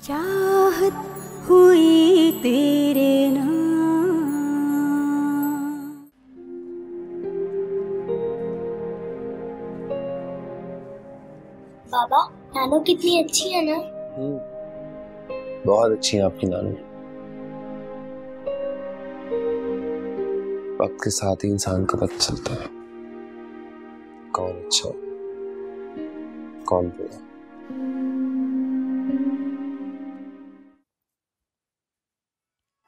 चाहत हुई तेरे नाम। बाबा, नानू कितनी अच्छी है ना? बहुत अच्छी है आपकी नानू। वक्त के साथ ही इंसान का पता चलता है कौन अच्छा कौन बुरा।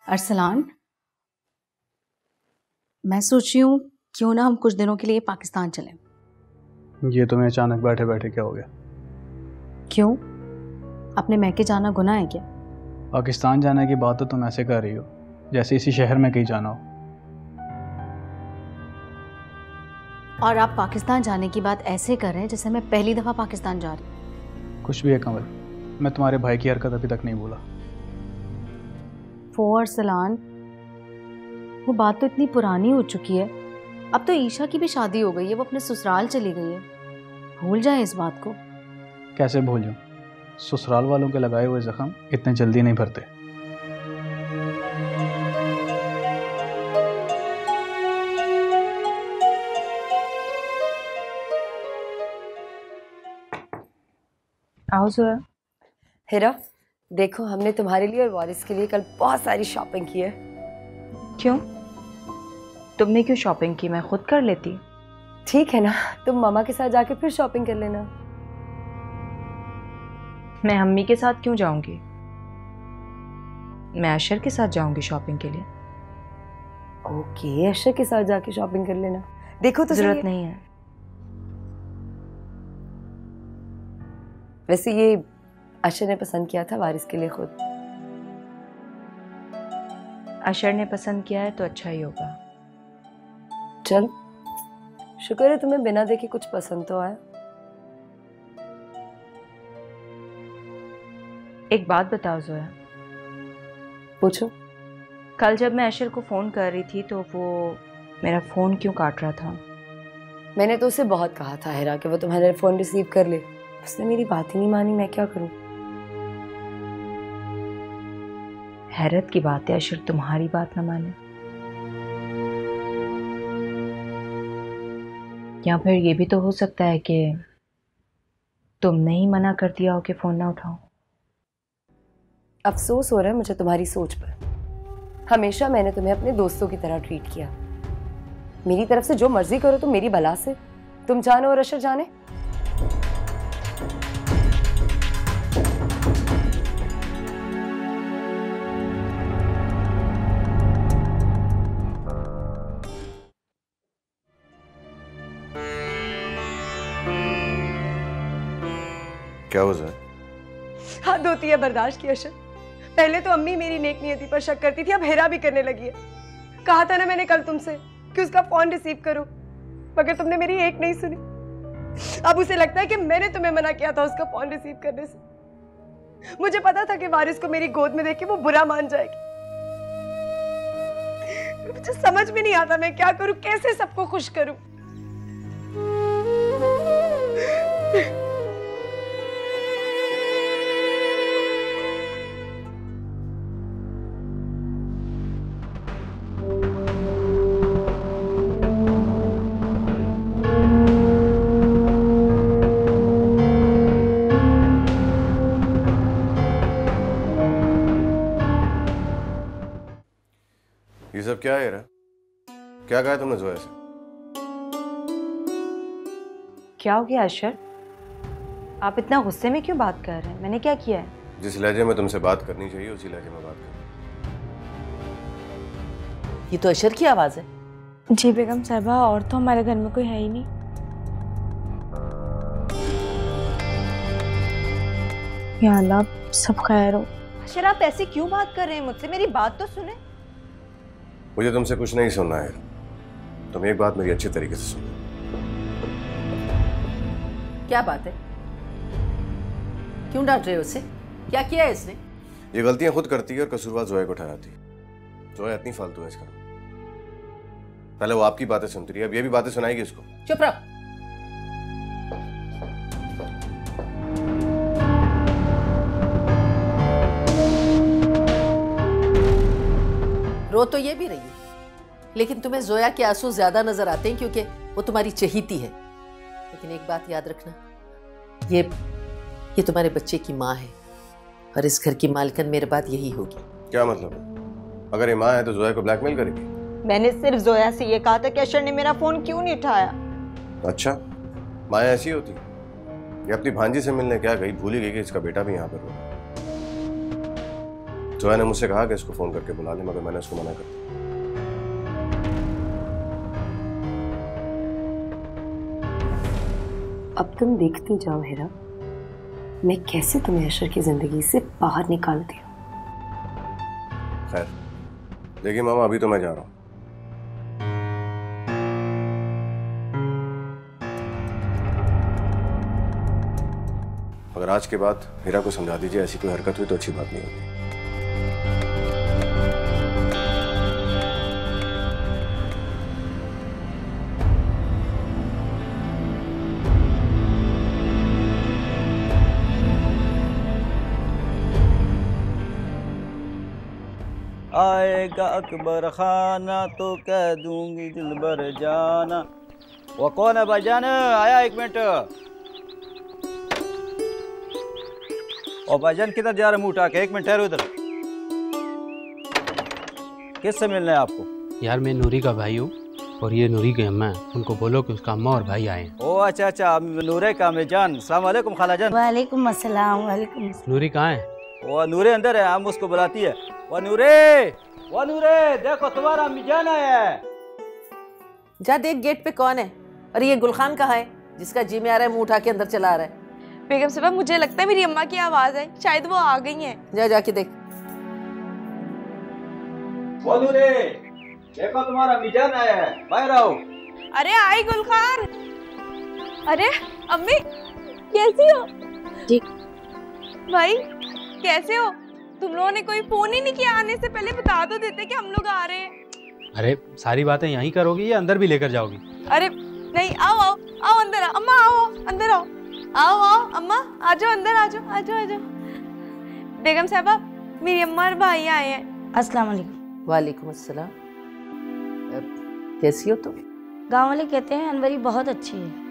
अरसलान, मैं सोच रही हूँ क्यों ना हम कुछ दिनों के लिए पाकिस्तान चलें। ये तुम्हें अचानक बैठे बैठे क्या हो गया? क्यों? अपने मैके जाना गुनाह है क्या? पाकिस्तान जाने की बात तो तुम ऐसे कर रही हो जैसे इसी शहर में कहीं जाना हो। और आप पाकिस्तान जाने की बात ऐसे कर रहे हैं जैसे मैं पहली दफ़ा पाकिस्तान जा रही हूँ। कुछ भी है कमल, मैं तुम्हारे भाई की हरकत अभी तक नहीं भूला। अरसलान, वो बात तो इतनी पुरानी हो चुकी है। अब तो ईशा की भी शादी हो गई है, वो अपने ससुराल चली गई है। भूल जाए इस बात को। कैसे भूल जाऊं? ससुराल वालों के लगाए हुए जख्म इतने जल्दी नहीं भरते। आओ जोया। हिरा, देखो हमने तुम्हारे लिए और वारिस के लिए कल बहुत सारी शॉपिंग की है। क्यों? तुमने क्यों शॉपिंग की? मैं खुद कर लेती। ठीक है ना, तुम मामा के साथ जाके फिर शॉपिंग कर लेना। मैं अम्मी के साथ क्यों जाऊंगी? मैं अशर के साथ जाऊंगी शॉपिंग के लिए। ओके, अशर के साथ जाके शॉपिंग कर लेना। देखो तो जरूरत नहीं है। वैसे ये अशर ने पसंद किया था वारिस के लिए खुद। अशर ने पसंद किया है तो अच्छा ही होगा। चल, शुक्र है तुम्हें बिना देखे कुछ पसंद तो आया। एक बात बताओ जोया। पूछो। कल जब मैं अशर को फ़ोन कर रही थी तो वो मेरा फ़ोन क्यों काट रहा था? मैंने तो उसे बहुत कहा था हिरा कि वो तुम्हारा फ़ोन रिसीव कर ले, उसने मेरी बात ही नहीं मानी। मैं क्या करूं? हैरत की बात है अशर तुम्हारी बात ना माने। या फिर ये भी तो हो सकता है कि तुमने ही मना कर दिया हो कि फ़ोन ना उठाओ। अफसोस हो रहा है मुझे तुम्हारी सोच पर। हमेशा मैंने तुम्हें अपने दोस्तों की तरह ट्रीट किया। मेरी तरफ से जो मर्जी करो तुम मेरी भला से। तुम जानो और अशर जाने। क्या हो जाए? हद होती है बर्दाश्त की अशर। पहले तो अम्मी मेरी नेक नियति पर शक करती थी, अब हेरा भी करने लगी है। कहा था ना मैंने कल तुमसे कि उसका फोन रिसीव करो, मगर तुमने मेरी एक नहीं सुनी। अब उसे लगता है कि मैंने तुम्हें मना किया था उसका फोन रिसीव करने से। मुझे पता था कि वारिस को मेरी गोद में देख के वो बुरा मान जाएगी। मुझे समझ में नहीं आता मैं क्या करूं, कैसे सबको खुश करूं। ये सब क्या है? क्या कहा तुमने जोया से? क्या हो गया अशर? आप इतना गुस्से में क्यों बात कर रहे हैं? मैंने क्या किया है? जिस लहजे में तुमसे बात करनी चाहिए उसी लहजे में बात करो। ये तो अशर की आवाज है। जी बेगम साहबा, और तो हमारे घर में कोई है ही नहीं। या अल्लाह, सब खैर हो। अशर, आप ऐसे क्यों बात कर रहे हैं मुझसे? मेरी बात तो सुने। मुझे तुमसे कुछ नहीं सुनना है। तुम एक बात मेरी अच्छी तरीके से सुनो। क्या बात है? क्यों डांट रहे हो उसे? क्या किया है इसने? ये गलतियां खुद करती है और कसूरवार जोया को ठहराती है। जोया इतनी फालतू है इसका। पहले वो आपकी बातें सुनती रही, अब ये भी बातें सुनाएगी इसको। चुप रहो। रो तो ये भी रही है, लेकिन तुम्हें जोया के आंसू ज्यादा नजर आते हैं क्योंकि वो तुम्हारी चहीती है। लेकिन एक बात याद रखना, ये तुम्हारे बच्चे की माँ है और इस घर की मालकिन मेरे बाद यही होगी। क्या मतलब? अगर ये माँ है तो जोया को ब्लैकमेल करेगी? मैंने सिर्फ जोया से ये कहा था कि अशर ने मेरा फोन क्यों नहीं उठाया। अच्छा, माँ ऐसी होती? ये अपनी भांजी से मिलने क्या गई, भूल ही गई कि इसका बेटा भी यहाँ पर हो। जोया ने मुझसे कहा कि इसको फोन करके बुला ले, मगर मैंने उसको मना कर दिया। अब तुम देखती जाओ हिरा, मैं कैसे तुम्हें अशर की जिंदगी से बाहर निकालती हूँ। खैर, देखिए मामा, अभी तो मैं जा रहा हूँ। अगर आज के बाद हिरा को समझा दीजिए ऐसी कोई हरकत हुई तो अच्छी बात नहीं होगी। आएगा अकबर खाना तो कह दूंगी दिलबर जाना। वो कौन है भाईजान? आया 1 मिनट। और भाईजान किधर जा रहे मुंह उठा के? 1 मिनट ठहरो इधर। किससे मिलना है आपको? यार मैं नूरी का भाई हूँ और ये नूरी की अम्मा है, उनको बोलो कि उसका अम्मा और भाई आए हैं। ओ अच्छा अच्छा, नूरे का जान। अस्सलाम वालेकुम खालाजान। वालेकुम अस्सलाम। वालेकुम। नूरी कहाँ है? वो नूरे अंदर है, हम उसको बुलाती है। वो नूरे देखो तुम्हारा अम्मी जान आया है। जा देख गेट पे कौन है। और ये गुलखान कहाँ है जिसका जी में आ रहा है मुंह उठा के अंदर चला रहा है? बेगम साहब, मुझे लगता है मेरी अम्मा की आवाज है, शायद वो आ गई हैं। जा जाके देख। वो नूरे देखो तुम्हारा अम्मी जान आया है, बाहर आओ। अरे आई गुलखान। अरे अम्मी कैसी हो? ठीक। भाई कैसे हो? तुम लोगों ने कोई फोन ही नहीं किया, आने से पहले बता तो देते कि हम लोग आ रहे हैं। अरे सारी बातें यहीं करोगी या अंदर भी लेकर जाओगी? अरे नहीं, आओ आओ आओ अंदर आओ। अम्मा आओ अंदर आओ। आओ आओ अम्मा, आ जाओ अंदर, आ जाओ आ जाओ आ जाओ। बेगम साहबा, मेरी अम्मा और भाई आए हैं। अस्सलाम वालेकुम। वालेकुम अस्सलाम। कैसी हो तुम? गांव वाले कहते हैं अनवरी बहुत अच्छी है।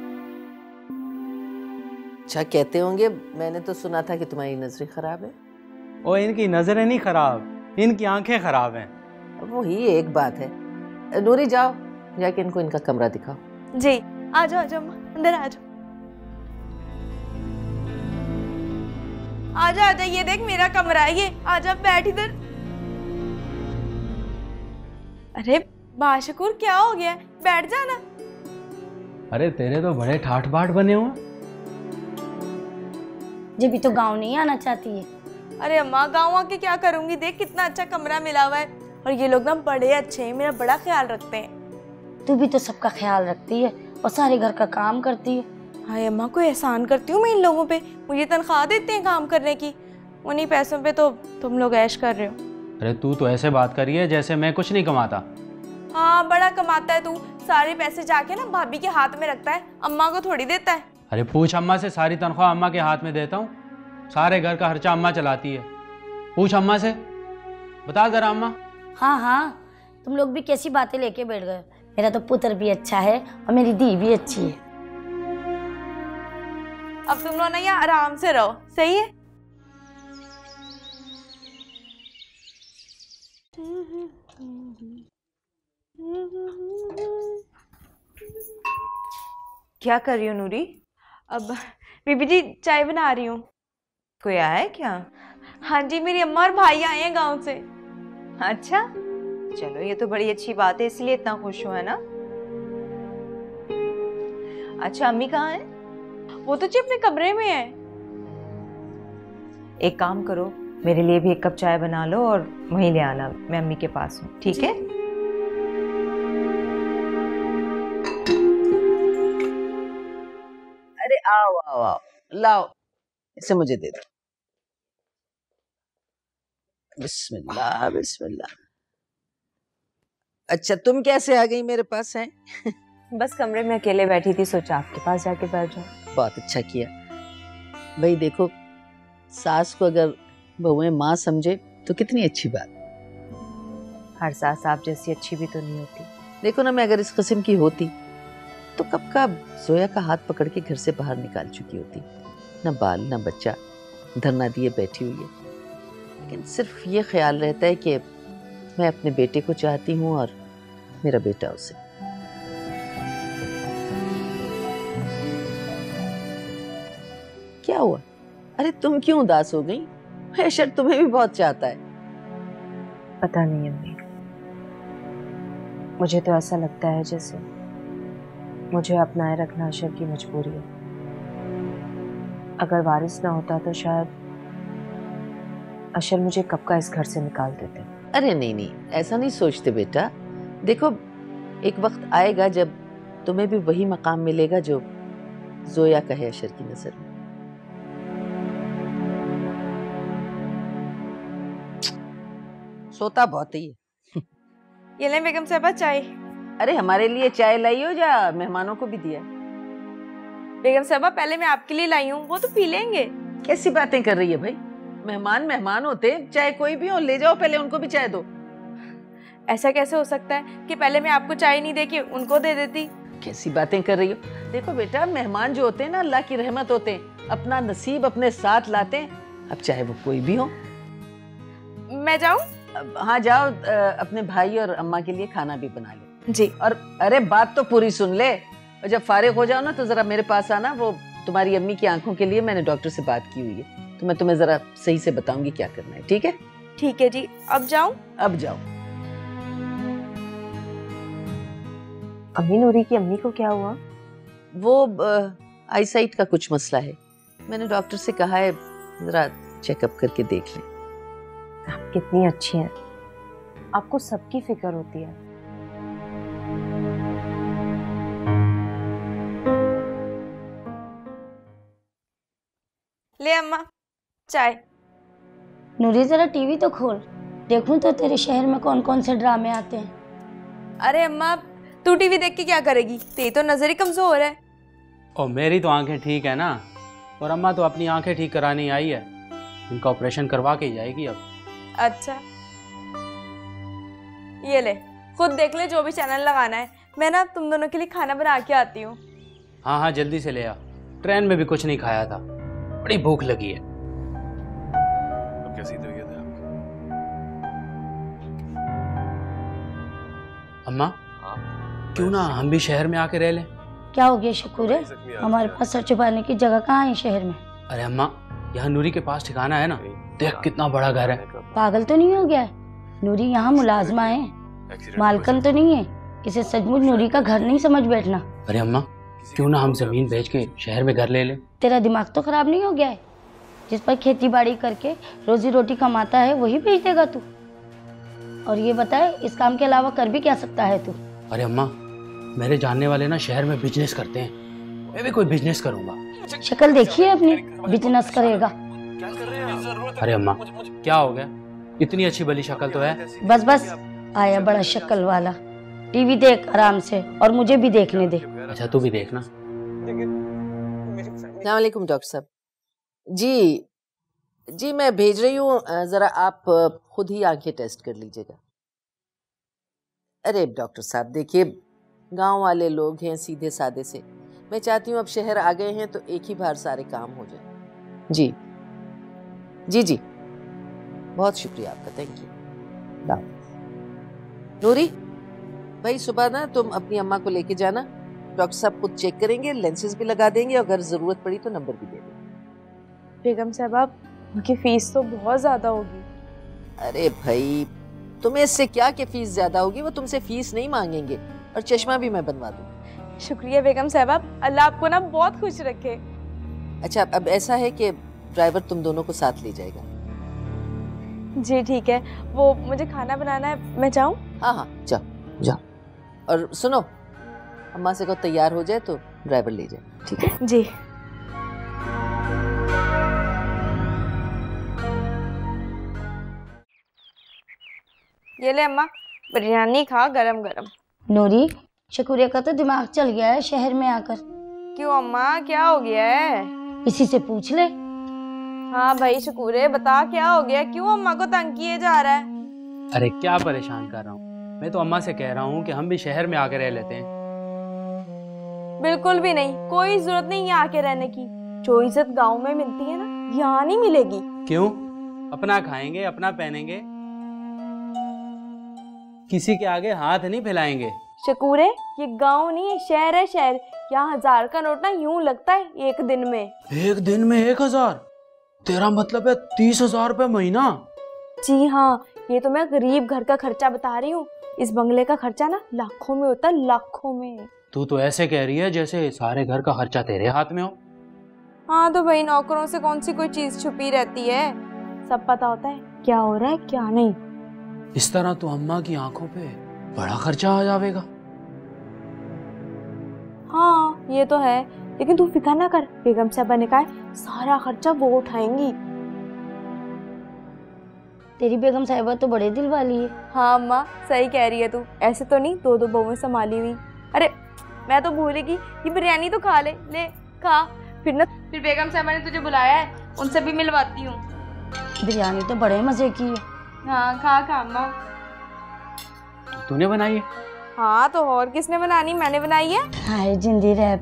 अच्छा कहते होंगे, मैंने तो सुना था कि तुम्हारी नजरें खराब है। ओ इनकी नजरें नहीं खराब, इनकी आंखें खराब हैं। वो ही एक बात है। नूरी जाओ, जाके इनको इनका कमरा दिखाओ। जी आ जाओ अम्मा, अंदर आ जाओ। आजा आजा, ये देख मेरा कमरा है, ये आजा बैठ इधर। अरे बाशकुर क्या हो गया, बैठ जाना। अरे तेरे तो बड़े ठाठ बाट बने हुए। जब भी तो गांव नहीं आना चाहती है। अरे अम्मा, गाँव आके क्या करूंगी, देख कितना अच्छा कमरा मिला हुआ है और ये लोग ना बड़े अच्छे हैं, मेरा बड़ा ख्याल रखते हैं। तू भी तो सबका ख्याल रखती है और सारे घर का काम करती है। हाय अम्मा, कोई एहसान करती हूँ मैं इन लोगों पे? मुझे तनख्वाह देते हैं काम करने की, उन्हीं पैसों पे तो तुम लोग ऐश कर रहे हो। अरे तू तो ऐसे बात करी है जैसे मैं कुछ नहीं कमाता। हाँ बड़ा कमाता है तू, सारे पैसे जाके ना भाभी के हाथ में रखता है, अम्मा को थोड़ी देता है। अरे पूछ अम्मा से, सारी तनख्वाह अम्मा के हाथ में देता हूँ, सारे घर का खर्चा अम्मा चलाती है। पूछ अम्मा से, बता जरा अम्मा। हाँ हाँ, तुम लोग भी कैसी बातें लेके बैठ गए। मेरा तो पुत्र भी अच्छा है और मेरी दी भी अच्छी है। अब तुम लोग ना यहाँ आराम से रहो, सही है? क्या कर रही हो नूरी? अब बीबी जी चाय बना रही हूँ। कोई आया है क्या? हाँ जी, मेरी अम्मा और भाई आए हैं गांव से। अच्छा चलो, ये तो बड़ी अच्छी बात है, इसलिए इतना खुश हो, है ना? अच्छा अम्मी कहाँ है? वो तो जी अपने कमरे में है। एक काम करो, मेरे लिए भी 1 कप चाय बना लो और वहीं ले आना, मैं अम्मी के पास हूँ, ठीक है? अरे आओ आओ आओ, लाओ इसे मुझे दे दो। बिस्मिल्लाह बिस्मिल्लाह। अच्छा तुम कैसे आ गई मेरे पास? हैं बस कमरे में अकेले बैठी थी, सोचा आपके पास जाके बैठ जाऊं। बहुत अच्छा किया भाई। देखो, सास को अगर बहुएं माँ समझे तो कितनी अच्छी बात। हर सास आप जैसी अच्छी भी तो नहीं होती। देखो ना, मैं अगर इस किस्म की होती तो कब का जोया का हाथ पकड़ के घर से बाहर निकाल चुकी होती। ना बाल ना बच्चा, धरना दिए बैठी हुई है। लेकिन सिर्फ ये ख्याल रहता है कि मैं अपने बेटे को चाहती हूँ और मेरा बेटा उसे। क्या हुआ? अरे तुम क्यों उदास हो गई? अशर तुम्हें भी बहुत चाहता है। पता नहीं अम्मी, मुझे तो ऐसा लगता है जैसे मुझे अपनाए रखना अशर की मजबूरी है। अगर वारिस ना होता तो शायद अशर मुझे कब का इस घर से निकाल देते। अरे नहीं नहीं, ऐसा नहीं सोचते बेटा। देखो, एक वक्त आएगा जब तुम्हें भी वही मकाम मिलेगा जो जोया का है अशर की नजर में। सोता बहुत ही है। ये ले बेगम साहबा चाय। अरे हमारे लिए चाय लाई हो या मेहमानों को भी दिया? बेगम साहबा पहले मैं आपके लिए लाई हूँ, वो तो पी लेंगे। कैसी बातें कर रही है भाई? मेहमान मेहमान होते, चाहे कोई भी हो, ले जाओ पहले उनको भी चाय दो। ऐसा कैसे हो सकता है कि पहले मैं आपको चाय नहीं दे के उनको दे देती? कैसी बातें कर रही हो? देखो बेटा, मेहमान जो होते हैं ना, अल्लाह की रहमत होते हैं, अपना नसीब अपने साथ लाते हैं। अब चाहे वो कोई भी हो। मैं जाऊं? हाँ जाओ, अपने भाई और अम्मा के लिए खाना भी बना ले। जी। और अरे बात तो पूरी सुन ले, और जब फारिग हो जाओ ना तो जरा मेरे पास आना। वो तुम्हारी अम्मी की आंखों के लिए मैंने डॉक्टर से बात की हुई है, तो मैं तुम्हें जरा सही से बताऊंगी क्या करना है। ठीक है? ठीक है जी। अब जाऊं? अब जाओ। अम्मी, नूरी की अम्मी को क्या हुआ? वो आईसाइट का कुछ मसला है। मैंने डॉक्टर से कहा है जरा चेकअप करके देख लें। आप कितनी अच्छी हैं, आपको सबकी फिक्र होती है। ले अम्मा चाय। नूरी जरा टीवी तो खोल, देखूं तो तेरे शहर में कौन कौन से ड्रामे आते हैं। अरे अम्मा, तू टीवी देख के क्या करेगी? तेरी तो नजर ही कमजोर है। और मेरी तो आंखें ठीक है ना, और अम्मा तो अपनी आंखें ठीक कराने आई है। इनका ऑपरेशन करवा के ही जाएगी अब। अच्छा, ये ले, खुद देख ले जो भी चैनल लगाना है। मैं ना तुम दोनों के लिए खाना बना के आती हूँ। हाँ हाँ, जल्दी से ले आ। ट्रेन में भी कुछ नहीं खाया था, बड़ी भूख लगी है। अब कैसी तबीयत है आपकी? अम्मा, क्यों ना हम भी शहर में आके रह लें? क्या हो गया शकूर है? हमारे पास सर छुपाने की जगह कहाँ है शहर में? अरे अम्मा, यहाँ नूरी के पास ठिकाना है ना, देख कितना बड़ा घर है। पागल तो नहीं हो गया है? नूरी यहाँ मुलाजमा है, मालकन तो नहीं है। इसे सचमुच नूरी का घर नहीं समझ बैठना। अरे अम्मा, क्यों ना हम जमीन बेच के शहर में घर ले लें? तेरा दिमाग तो खराब नहीं हो गया है? जिस पर खेती बाड़ी करके रोजी रोटी कमाता है वही बेच देगा तू? और ये बताए, इस काम के अलावा कर भी क्या सकता है तू? अरे अम्मा, मेरे जानने वाले ना शहर में बिजनेस करते हैं, मैं भी कोई बिजनेस करूंगा। शक्ल देखिए अपनी, बिजनेस करेगा। अरे अम्मा, क्या हो गया? इतनी अच्छी भली शक्ल तो है। बस बस, आया बड़ा शक्ल वाला। टीवी देख आराम से, और मुझे भी देखने दे। अच्छा, तू भी देखना। अस्सलाम वालेकुम डॉक्टर साहब। जी मैं भेज रही हूँ, जरा आप खुद ही आंखें टेस्ट कर लीजिएगा। अरे डॉक्टर साहब देखिए, गांव वाले लोग हैं, सीधे सादे से। मैं चाहती हूँ अब शहर आ गए हैं तो एक ही बार सारे काम हो जाए। जी जी जी, बहुत शुक्रिया आपका, थैंक यू। नूरी भाई, सुबह ना तुम अपनी अम्मा को लेके जाना, डॉक्टर साहब खुद चेक करेंगे, लेंसेज भी लगा देंगे, और अगर जरूरत पड़ी तो नंबर भी दे देंगे। बेगम साहबा, उनकी फीस तो बहुत ज्यादा होगी। अरे भाई, तुम्हें इससे क्या कि फीस ज्यादा होगी? वो तुमसे फीस नहीं मांगेंगे, और चश्मा भी मैं बनवा दूंगी। शुक्रिया बेगम साहबा, अल्लाह आपको ना बहुत खुश रखे। अच्छा, अब ऐसा है कि ड्राइवर तुम दोनों को साथ ले जाएगा। जी ठीक है, वो मुझे खाना बनाना है, मैं जाऊं? हाँ हाँ, जाओ जाओ। और सुनो, अम्मा से को तैयार हो जाए तो ड्राइवर ले जाए, ठीक है? जी। ये ले अम्मा, बिरयानी खा गरम गरम। नूरी, शकूरिया का तो दिमाग चल गया है शहर में आकर। क्यों अम्मा, क्या हो गया है? इसी से पूछ ले। हाँ भाई शकूरे, बता क्या हो गया? क्यों अम्मा को तंग किए जा रहा है? अरे क्या परेशान कर रहा हूँ, मैं तो अम्मा से कह रहा हूँ कि हम भी शहर में आके रह लेते हैं। बिल्कुल भी नहीं, कोई जरूरत नहीं यहाँ आके रहने की। जो इज्जत गांव में मिलती है ना, यहाँ नहीं मिलेगी। क्यों? अपना खाएंगे, अपना पहनेंगे, किसी के आगे हाथ नहीं फैलाएंगे। शकूर है, ये गांव नहीं है, शहर है शहर। यहाँ 1000 का नोट ना यूं लगता है एक दिन में। एक दिन में 1000? तेरा मतलब है 30,000 रुपए महीना? जी हाँ, ये तो मैं गरीब घर का खर्चा बता रही हूँ। इस बंगले का खर्चा ना लाखों में होता है, लाखों में। तू तो ऐसे कह रही है जैसे सारे घर का खर्चा तेरे हाथ में हो। हाँ तो भाई, नौकरों से कौन सी कोई चीज छुपी रहती है, सब पता होता है क्या हो रहा है क्या नहीं। इस तरह तो अम्मा की आंखों पे बड़ा खर्चा आ जाएगा। हाँ ये तो है, लेकिन तू फिक्र ना कर, बेगम साहबा ने कहा है सारा खर्चा वो उठाएंगी। तेरी बेगम साहिबा तो बड़े दिल वाली है। हाँ अम्मा, सही कह रही है तू, ऐसे तो नहीं 2-2 बहुएं संभाली हुई। अरे मैं तो भूल गई, ये बिरयानी तो खा ले, ले खा। फिर बेगम साहबा ने तुझे बुलाया है, उनसे भी मिलवाती हूँ। बिरयानी तो बड़े मजे की है। हाँ खा खा अम्मा। तूने बनाई है? हाँ तो और किसने बनानी, मैंने बनाई है। हाय जिंदी रह।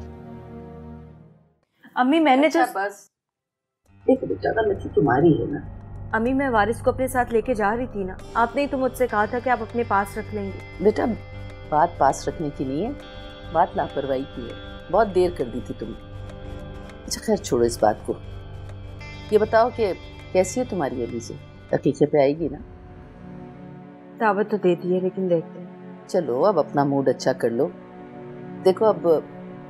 अम्मी मैंने अच्छा, बस देखो बेटा, गलती तुम्हारी है ना। अम्मी मैं वारिस को अपने साथ लेके जा रही थी ना, आपने ही तो मुझसे कहा था कि आप अपने पास रख लेंगे। बेटा बात पास रखने की नहीं है, बात लापरवाही की है। बहुत देर कर दी थी तुमने। अच्छा खैर छोड़ो इस बात को। ये बताओ कि कैसी है तुम्हारी अली से, हकीकत पे आएगी ना? दावत तो दे दी है, लेकिन देखते हैं। चलो अब अपना मूड अच्छा कर लो। देखो अब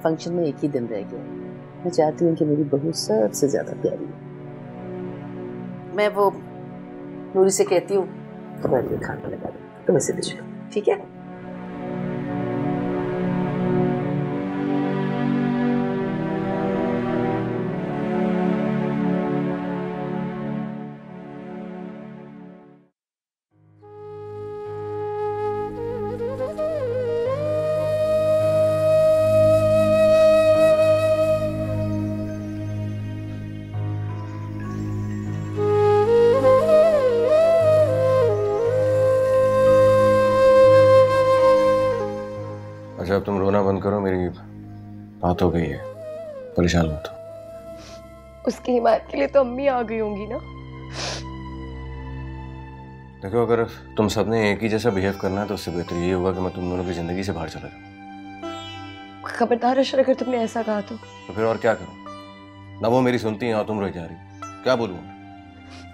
फंक्शन में एक ही दिन रह गया, मैं चाहती हूँ कि मेरी बहू सबसे ज्यादा प्यारी है। मैं वो नूरी से कहती हूँ तुम्हारे लिए खाना लगा दो, तुम इसे भिजो, ठीक है? अच्छा अब तुम रोना बंद करो, मेरी बात हो गई है, परेशान मत हो। उसकी हिमायत के लिए तो अम्मी आ गई होंगी ना। देखो अगर तुम सबने एक ही जैसा बिहेव करना है तो उससे बेहतर यही होगा कि मैं तुम दोनों की जिंदगी से बाहर चला जाऊं। खबरदार अशर, अगर तुमने ऐसा कहा तो फिर और क्या करूं? ना वो मेरी सुनती है और तुम रोई जा रही, क्या बोलूं?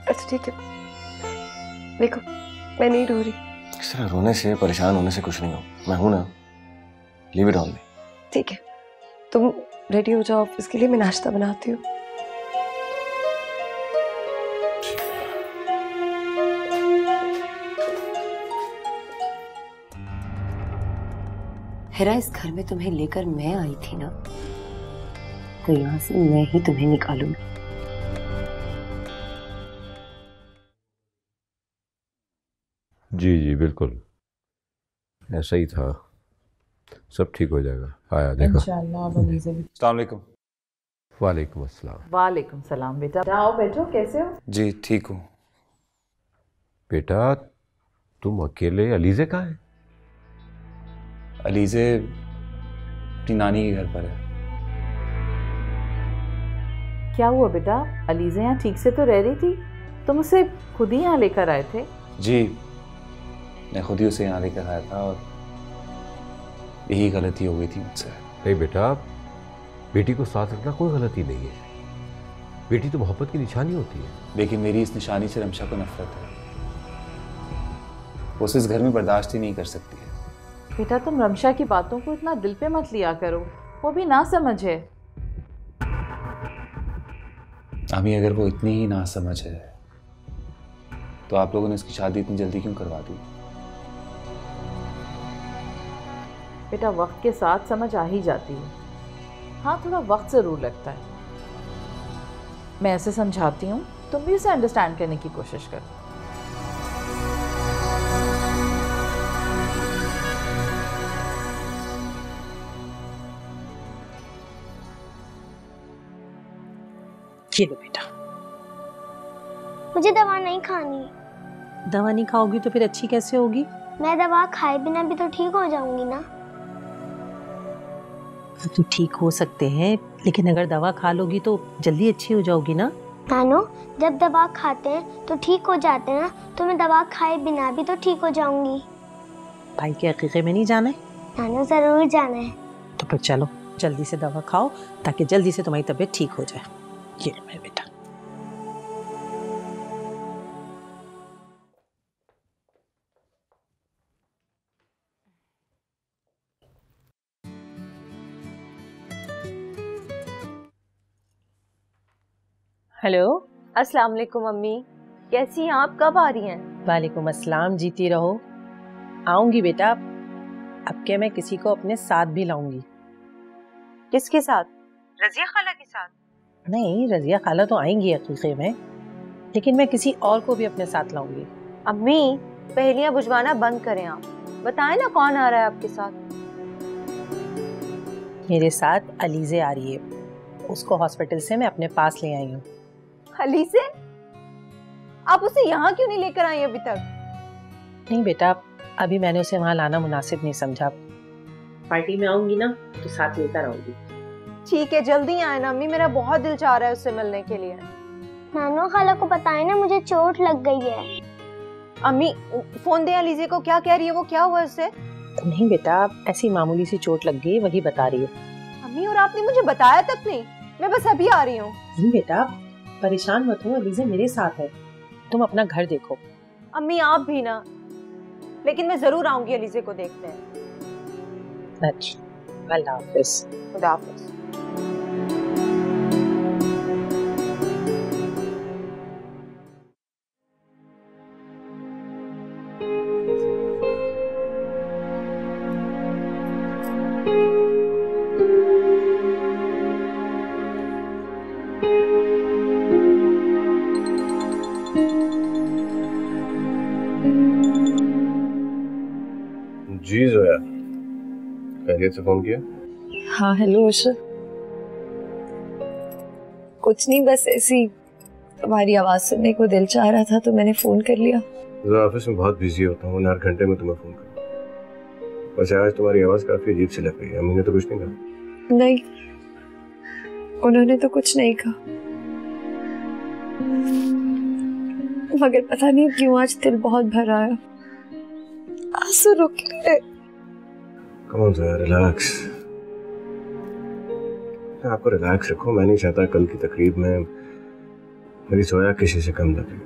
अच्छा ठीक है, देखो मैं नहीं रो रही। इस तरह रोने से, परेशान होने से कुछ नहीं हो, मैं हूं ना, लीव इट ऑन मी। ठीक है, तुम रेडी हो जाओ ऑफिस के लिए, मैं नाश्ता बनाती हूँ। हेरा, इस घर में तुम्हें लेकर मैं आई थी ना, तो यहाँ से मैं ही तुम्हें निकालूंगी। जी जी बिल्कुल ऐसा ही था, सब ठीक हो जाएगा। आया देखो इंशाल्लाह। अस्सलाम वालेकुम। वालेकुम अस्सलाम। वालेकुम सलाम। बेटा आओ बैठो, कैसे हो? जी ठीक हूँ। बेटा तुम अकेले, अलीज़े कहाँ है? अलीज़े अपनी नानी के घर पर है। क्या हुआ बेटा, अलीज़े यहाँ ठीक से तो रह रही थी, तुम उसे खुद ही यहाँ लेकर आए थे? जी मैं खुद ही उसे यहाँ लेकर आया था और यही गलती हो गई थी मुझसे। नहीं बेटा, बेटी को साथ रखना कोई गलती नहीं है, बेटी तो मोहब्बत की निशानी होती है। लेकिन मेरी इस निशानी से रमशा को नफरत है, वो उसे इस घर में बर्दाश्त ही नहीं कर सकती है। बेटा तुम रमशा की बातों को इतना दिल पे मत लिया करो, वो भी ना समझ है। अभी अगर वो इतनी ही ना समझ है तो आप लोगों ने इसकी शादी इतनी जल्दी क्यों करवा दी? बेटा वक्त के साथ समझ आ ही जाती है, हाँ थोड़ा वक्त ज़रूर लगता है। मैं ऐसे समझाती हूँ, तुम भी उसे अंडरस्टैंड करने की कोशिश करो। मुझे दवा नहीं खानी। दवा नहीं खाओगी तो फिर अच्छी कैसे होगी? मैं दवा खाए बिना भी तो ठीक हो जाऊंगी ना। तो ठीक हो सकते हैं, लेकिन अगर दवा खा लोगी तो जल्दी अच्छी हो जाओगी ना। नानो, जब दवा खाते हैं तो ठीक हो जाते हैं ना, तो मैं दवा खाए बिना भी तो ठीक हो जाऊंगी। भाई के अकीक़े में नहीं जाना है? नानो जरूर जाना है। तो फिर चलो जल्दी से दवा खाओ ताकि जल्दी से तुम्हारी तबीयत ठीक हो जाए। ये मेरे बेटा। हेलो, अस्सलाम वालेकुम अम्मी, कैसी हैं आप? कब आ रही हैं? वालेकुम अस्सलाम, जीती रहो। आऊंगी बेटा, अब के मैं किसी को अपने साथ भी लाऊंगी। किसके साथ? रजिया खाला के साथ? नहीं, रजिया खाला तो आएंगी अकीक़े में, लेकिन मैं किसी और को भी अपने साथ लाऊंगी। अम्मी, पहेलियां बुझवाना बंद करें आप, बताएं ना कौन आ रहा है आपके साथ? मेरे साथ अलीज़े आ रही है, उसको हॉस्पिटल से मैं अपने पास ले आई हूँ। अली से? आप उसे यहाँ क्यों नहीं लेकर आई अभी तक? नहीं बेटा, अभी मैंने उसे वहाँ लाना मुनासिब नहीं समझा। पार्टी में आऊंगी ना तो साथ लेकर आऊंगी। ठीक है, जल्दी आए ना अम्मी, मेरा बहुत दिल चाह रहा है उससे मिलने के लिए। नानो खाला को बताएं ना मुझे चोट लग गई है। अम्मी फोन दे अलीज़े को, क्या कह रही है वो, क्या हुआ उससे? नहीं बेटा, ऐसी मामूली सी चोट लग गई, वही बता रही है। अम्मी और आपने मुझे बताया तक नहीं, मैं बस अभी आ रही हूँ। नहीं बेटा, परेशान मत हो, अलीज़े मेरे साथ है, तुम अपना घर देखो। अम्मी आप भी ना, लेकिन मैं जरूर आऊंगी अलीज़े को देखने। अच्छा, अल्लाह हाफ़िज़। खुदा हाफ़िज़। जी जोया, खैरियत से फोन किया? हाँ हेलो अशर। कुछ नहीं, बस ऐसी तुम्हारी आवाज सुनने को दिल चाह रहा था तो मैंने फोन कर लिया। ऑफिस में बहुत बिजी होता हूँ, हर घंटे में तुम्हें फोन करूँ। वैसे आज तुम्हारी आवाज काफी अजीब सी लग रही है। अम्मी ने तो कुछ नहीं कहा? नहीं, उन्होंने तो कुछ नहीं कहा, मगर पता नहीं क्यों आज दिल बहुत भरा है, आंसू रुक गए। Come on Zoya, relax. आपको रिलैक्स रखो, मैं नहीं चाहता कल की तकरीब में मेरी जोया किसी से कम लगे।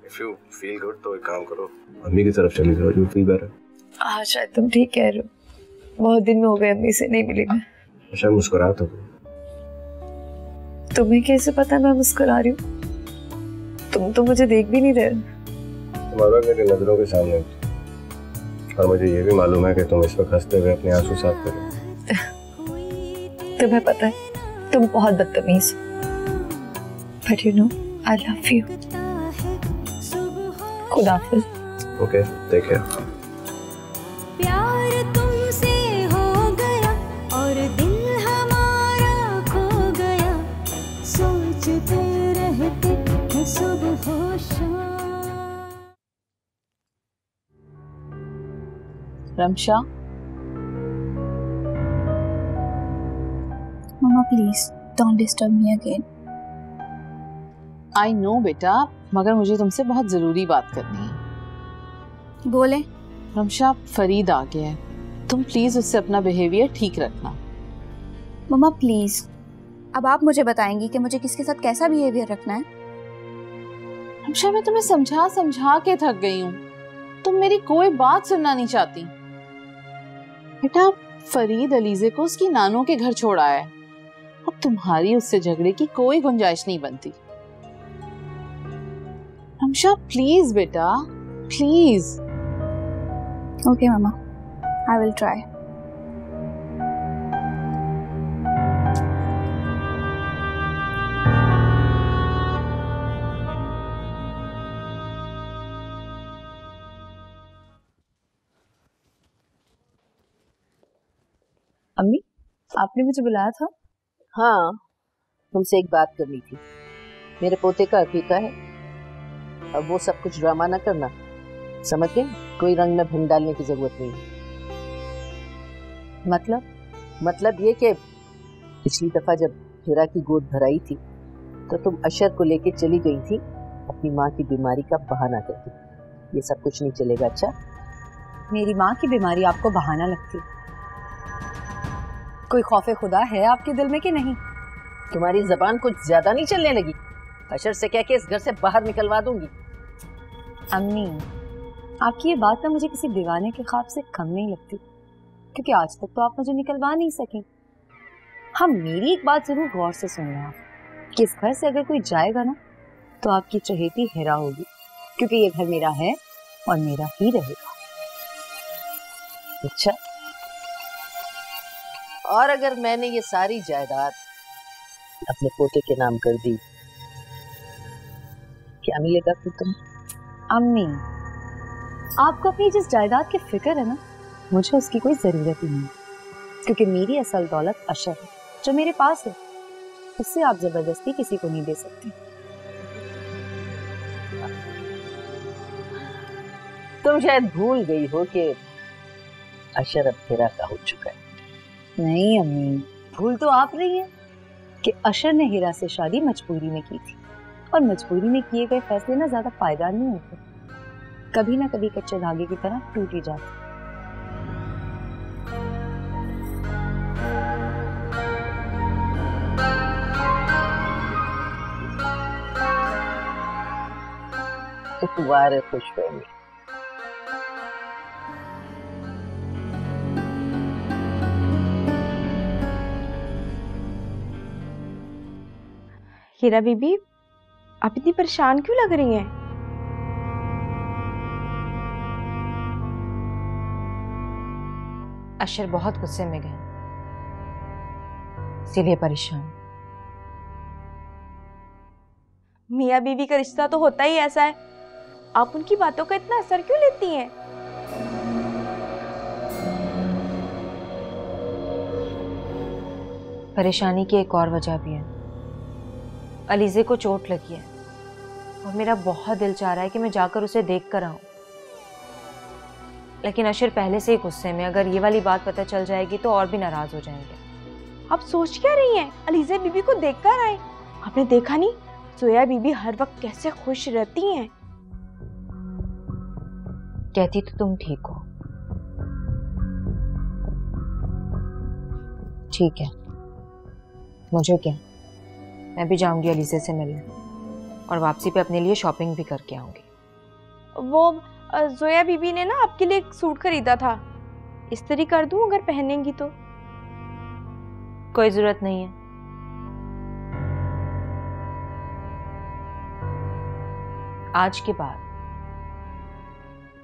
इफ यू फील गुड तो एक काम करो, अम्मी की तरफ चली जाओ, यू फील बेटर। हाँ शायद तुम ठीक कह रहे हो, बहुत दिन हो गए अम्मी से नहीं मिली मैं। शायद मुस्कुरा तो। तुम्हें कैसे पता मैं मुस्कुरा रही हूँ? तुम तो मुझे देख भी नहीं रहे। तुम्हारा मेरी नजरों के सामने, और मुझे ये भी मालूम है कि तुम इस वक्त हंसते हुए अपने आंसू साफ करो। तुम्हें पता है तुम बहुत बदतमीज हो, but you know I love you. खुदा हाफिज़। Okay, take care. प्यार तुमसे हो गया और दिल हमारा खो गया, सोचते रहते हैं सुबह हो शाम। रमशा, मम्मा please don't disturb me again. I know बेटा, मगर मुझे तुमसे बहुत जरूरी बात करनी है। बोले। रमशा, फरीद आ गया है, तुम प्लीज उससे अपना बिहेवियर ठीक रखना। मम्मा प्लीज, अब आप मुझे बताएंगी कि मुझे किसके साथ कैसा बिहेवियर रखना है? रमशा, मैं तुम्हें समझा समझा के थक गई हूँ, तुम मेरी कोई बात सुनना नहीं चाहती। बेटा, फरीद अलीज़े को उसकी नानों के घर छोड़ आया है, अब तुम्हारी उससे झगड़े की कोई गुंजाइश नहीं बनती। रमशा प्लीज बेटा, please. Okay mama, I will try. अम्मी, आपने मुझे बुलाया था? हाँ, तुमसे एक बात करनी थी। मेरे पोते का अकीका है, अब वो सब कुछ ड्रामा ना करना, समझ गए? कोई रंग में भिंग डालने की जरूरत नहीं। मतलब ये कि पिछली दफा जब हिरा की गोद भराई थी तो तुम अशर को लेके चली गई थी अपनी माँ की बीमारी का बहाना करके। ये सब कुछ नहीं चलेगा। अच्छा, मेरी माँ की बीमारी आपको बहाना लगती? कोई खौफे खुदा है आपके दिल में कि नहीं? तुम्हारी जबान कुछ ज्यादा नहीं चलने लगी? अशर से कह के इस घर से बाहर निकलवा दूंगी। अम्मी, आपकी ये बात ना मुझे किसी दीवाने के ख्वाब से कम नहीं लगती, क्योंकि आज तक तो आप मुझे निकलवा नहीं सकी। हाँ, मेरी एक बात जरूर गौर से सुनना आप, कि इस घर से अगर कोई जाएगा ना तो आपकी चहेती हिरा होगी, क्योंकि ये घर मेरा है और मेरा ही रहेगा। अच्छा, और अगर मैंने ये सारी जायदाद अपने पोते के नाम कर दी, क्या मिलेगा फिर तुम? अम्मी, आपको अपनी जिस जायदाद की फिक्र है ना, मुझे उसकी कोई जरूरत ही नहीं, क्योंकि मेरी असल दौलत अशर है जो मेरे पास है। उससे आप जबरदस्ती किसी को नहीं दे सकती। तुम शायद भूल गई हो कि अशर अब हिरा का हो चुका है। नहीं अम्मी, भूल तो आप रही हैं कि अशर ने हिरा से शादी मजबूरी में की थी, और मजबूरी में किए गए फैसले ना ज्यादा पायदार नहीं होते, कभी ना कभी कच्चे धागे की तरह टूट ही जाते। वारे खुश फहमी। हीरा बीबी, आप इतनी परेशान क्यों लग रही हैं? अशर बहुत गुस्से में गए, इसीलिए परेशान। मियाँ बीवी का रिश्ता तो होता ही ऐसा है, आप उनकी बातों का इतना असर क्यों लेती हैं? परेशानी की एक और वजह भी है। अलीजे को चोट लगी है और मेरा बहुत दिल चाह रहा है कि मैं जाकर उसे देख कर आऊं, लेकिन अशर पहले से ही गुस्से में, अगर ये वाली बात पता चल जाएगी तो और भी नाराज हो जाएंगे। आप सोच क्या रही हैं? अलीजे बीबी को देख कर आए। आपने देखा नहीं जोया बीबी हर वक्त कैसे खुश रहती हैं। कहती तो तुम ठीक हो। ठीक है, मुझे क्या, मैं भी जाऊंगी अलीजे से मिलने, और वापसी पे अपने लिए शॉपिंग भी करके आऊंगी। वो जोया बीबी ने ना आपके लिए एक सूट खरीदा था, इस्त्री कर दूं अगर पहनेंगी तो? कोई जरूरत नहीं है। आज के बाद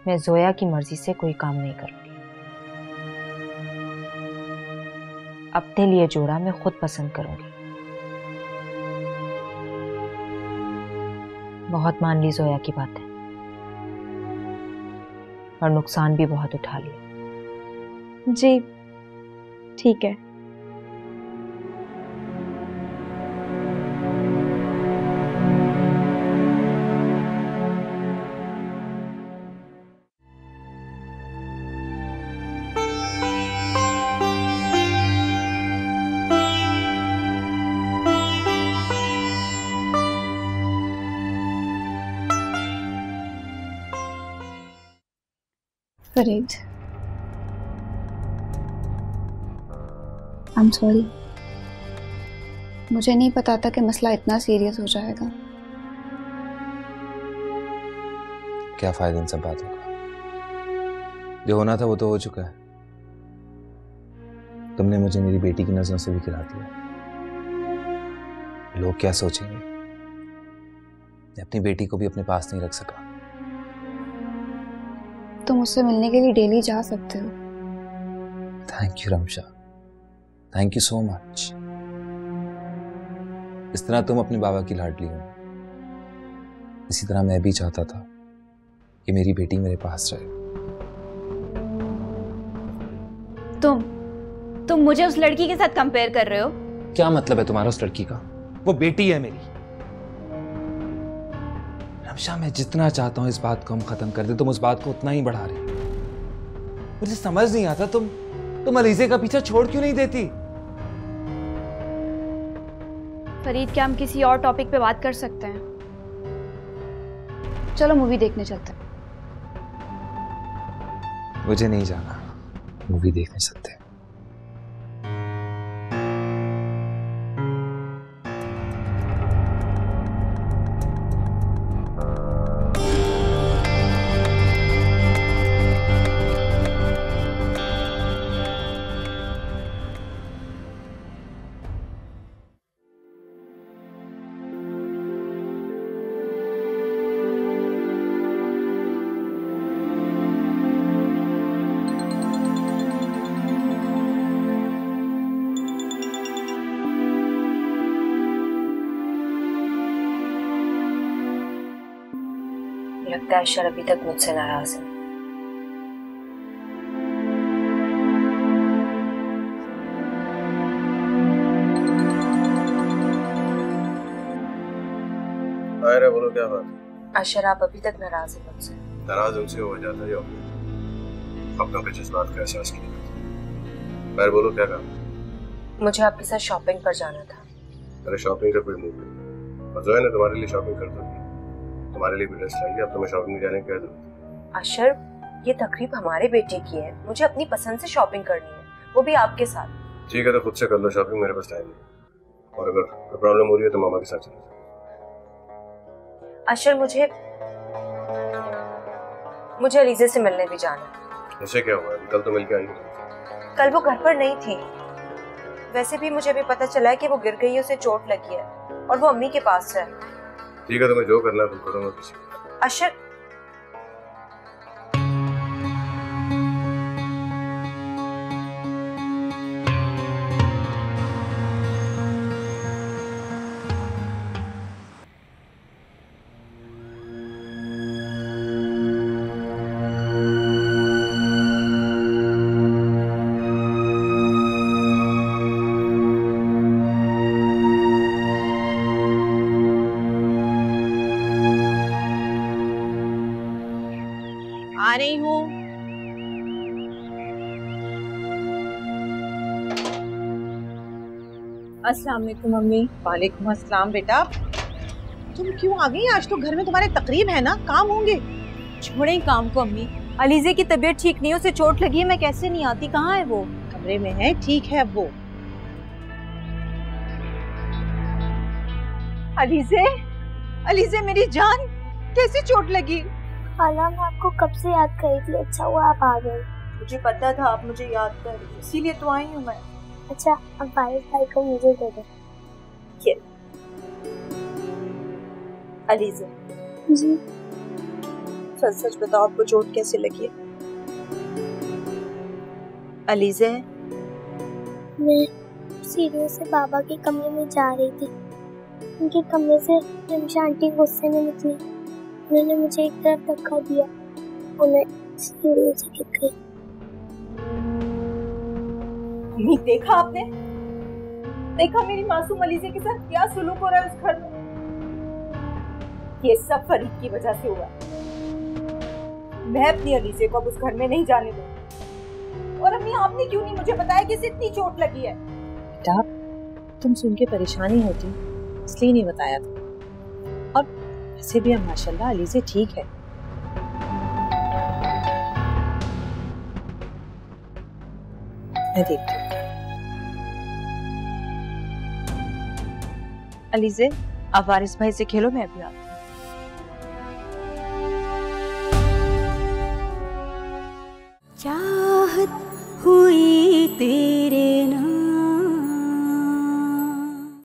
मैं जोया की मर्जी से कोई काम नहीं करूंगी। अपने लिए जोड़ा मैं खुद पसंद करूंगी। बहुत मान ली जोया की बातें, और नुकसान भी बहुत उठा लिया। जी ठीक है। Farid, I am sorry. मुझे नहीं पता था कि मसला इतना सीरियस हो जाएगा। क्या फायदा इन सब बातों का? जो होना था वो तो हो चुका है। तुमने मुझे मेरी बेटी की नजरों से भी गिरा दिया। लोग क्या सोचेंगे? मैं अपनी बेटी को भी अपने पास नहीं रख सका। तुम उससे मिलने के लिए डेली जा सकते हो। Thank you Ramsha, thank you so much. इस तरह तुम अपने बाबा की लाडली हो, इसी तरह मैं भी चाहता था कि मेरी बेटी मेरे पास रहे। तुम मुझे उस लड़की के साथ कंपेयर कर रहे हो? क्या मतलब है तुम्हारा उस लड़की का? वो बेटी है मेरी। रमशा, मैं जितना चाहता हूँ इस बात को हम खत्म कर दे, तुम उस बात को उतना ही बढ़ा रही। मुझे समझ नहीं आता तुम अलीज़े का पीछा छोड़ क्यों नहीं देती? फरीद, क्या हम किसी और टॉपिक पे बात कर सकते हैं? चलो मूवी देखने चलते हैं। मुझे नहीं जाना, मूवी देख नहीं सकते। लगता है अशर अभी तक मुझसे नाराज है। अरे बोलो क्या बात है? अशर, आप अभी तक नाराज हैं मुझसे? नाराज उनसे हो जाता है अपनों के जज्बात का एहसास किया। अरे बोलो क्या काम? मुझे आपके साथ शॉपिंग पर जाना था। अरे शॉपिंग का कोई मूड नहीं, और जो है ना तुम्हारे लिए शॉपिंग कर दूंगी, तुम्हारे लिए भी ड्रेस चाहिए, अब तुम्हें शॉपिंग में जाने की क्या जरूरत? अशर, ये तकरीब हमारे बेटे की है, मुझे अपनी पसंद से शॉपिंग करनी है, वो भी आपके साथ। ठीक है तो खुद से कर लो शॉपिंग, मेरे पास टाइम नहीं, और अगर कोई प्रॉब्लम हो रही है तो मामा के साथ चलो। अशर, मुझे अलीज़े से मिलने भी जाना है। उसे क्या हुआ? कल तो मिलके आई थी। कल वो घर पर नहीं थी। वैसे भी मुझे भी पता चला है कि वो गिर गई है, उसे चोट लगी है और वो अम्मी के पास है। ठीक है तुम्हें जो करना है तुम करो, मैं किसी। अशर, आ रही हूँ। अस्सलाम वालेकुम मम्मी। वालेकुम अस्सलाम। बेटा तुम क्यों आ गई? आज तो घर में तुम्हारे तकरीब है ना, काम होंगे। छोड़े काम को अम्मी, अलीज़े की तबीयत ठीक नहीं है, उसे चोट लगी है, मैं कैसे नहीं आती? कहाँ है वो? कमरे में है। ठीक है अब वो। अलीज़े, अलीज़े मेरी जान, कैसे चोट लगी? खाला, मैं आपको कब से याद कर रही थी, अच्छा हुआ आप आ गए। मुझे पता था आप मुझे याद कर रही हो, इसीलिए तो आई हूँ मैं। अच्छा, अब वारिस भाई को मुझे दे दो। अलीज़े जी, सच सच बताओ, आपको चोट कैसे लगी है? अलीज़े, मैं सीढ़ियों से बाबा के कमरे में जा रही थी। उनके कमरे से रमशा आंटी गुस्से में निकली। उन्होंने मुझे एक तरफ धक्का दिया और मैं सीढ़ियों से गिर गई। नहीं देखा आपने? देखा मेरी मासूम अलीज़े के साथ क्या सुलूक हो रहा है उस घर में? ये सब फरीद की वजह से हुआ। मैं अपनी अलीज़े को अब उस घर में नहीं जाने दूंगी। और अम्मी, आपने क्यों नहीं मुझे बताया कि इसे इतनी चोट लगी है? बेटा तुम सुन के परेशानी होती, इसलिए नहीं बताया था। और वैसे भी माशाल्लाह अलीज़े ठीक है। मैं देखती हूँ। अलीज़े, आप वारिस भाई से खेलो, मैं अभी आती हूँ। चाहत हुई तेरी